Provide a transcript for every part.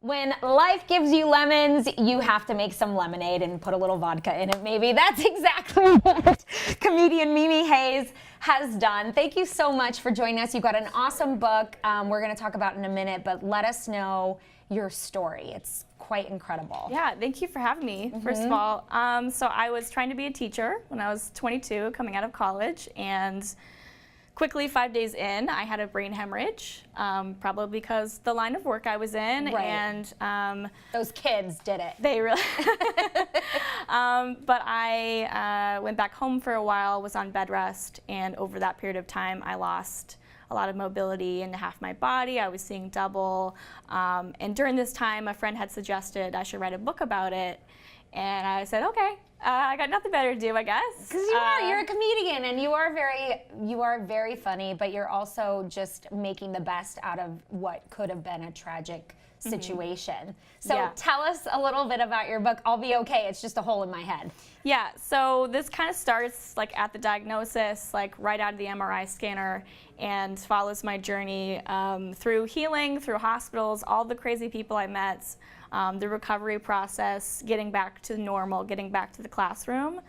When life gives you lemons, you have to make some lemonade and put a little vodka in it, maybe. That's exactly what comedian Mimi Hayes has done. Thank you so much for joining us. You've got an awesome book we're going to talk about in a minute, but let us know your story. It's quite incredible. Yeah, thank you for having me, first of all. So I was trying to be a teacher when I was 22, coming out of college, and quickly, 5 days in, I had a brain hemorrhage, probably because the line of work I was in, Right. and those kids did it. they really. But I went back home for a while, was on bed rest, and over that period of time, I lost a lot of mobility in half my body. I was seeing double, and during this time, a friend had suggested I should write a book about it, and I said, okay. I got nothing better to do, I guess. Because you're a comedian, and you are very funny, but you're also just making the best out of what could have been a tragic situation. So Yeah. tell us a little bit about your book. I'll be okay. It's just a hole in my head. Yeah, so this kind of starts like at the diagnosis, like right out of the MRI scanner, and follows my journey through healing, through hospitals, all the crazy people I met, the recovery process, getting back to normal, getting back to the classroom.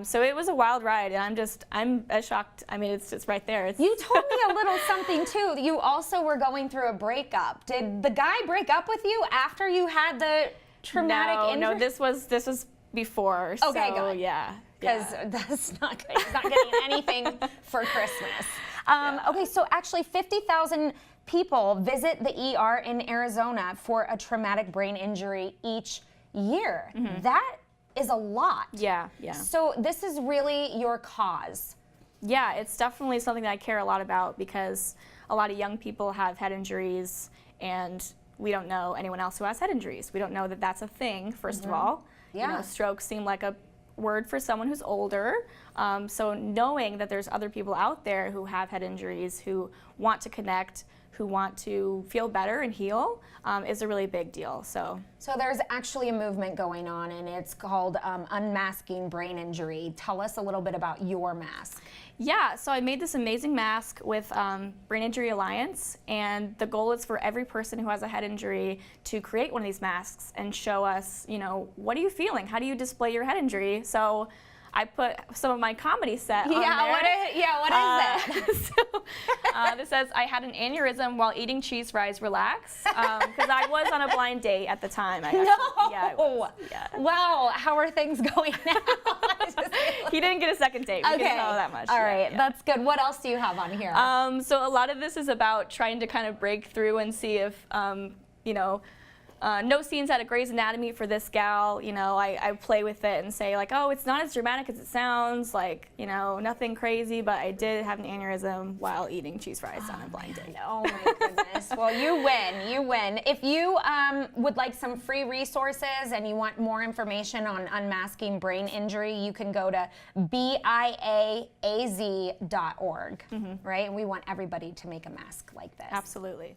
So it was a wild ride, and I'm as shocked. I mean, it's just right there. You told me a little something too. You also were going through a breakup. Did the guy break up with you after you had the traumatic injury? No, this was before. Okay, so, good. Yeah. Because that's not good. He's not getting anything for Christmas. Okay, so actually 50,000 people visit the ER in Arizona for a traumatic brain injury each year. That is a lot. Yeah, yeah. So this is really your cause. Yeah, it's definitely something that I care a lot about because a lot of young people have head injuries, and we don't know anyone else who has head injuries. We don't know that that's a thing, first of all. Yeah. You know, strokes seem like a word for someone who's older. So knowing that there's other people out there who have head injuries, who want to connect, who want to feel better and heal, is a really big deal. So there's actually a movement going on, and it's called Unmasking Brain Injury. Tell us a little bit about your mask. yeah, so I made this amazing mask with Brain Injury Alliance, and the goal is for every person who has a head injury to create one of these masks and show us, you know, what are you feeling? How do you display your head injury? So I put some of my comedy set on there. What is that? So, this says, I had an aneurysm while eating cheese fries, relax. Because I was on a blind date at the time. Yeah, it was. Yeah. Wow, how are things going now? He didn't get a second date, we can tell that much. All right, that's good. What else do you have on here? So a lot of this is about trying to kind of break through and see if, you know, no scenes at a Grey's Anatomy for this gal. You know, I play with it and say like, oh, it's not as dramatic as it sounds, like, you know, nothing crazy, but I did have an aneurysm while eating cheese fries on a blind date. Oh my goodness. Well, you win. If you would like some free resources and you want more information on unmasking brain injury, you can go to biaaz.org, right? And we want everybody to make a mask like this. Absolutely.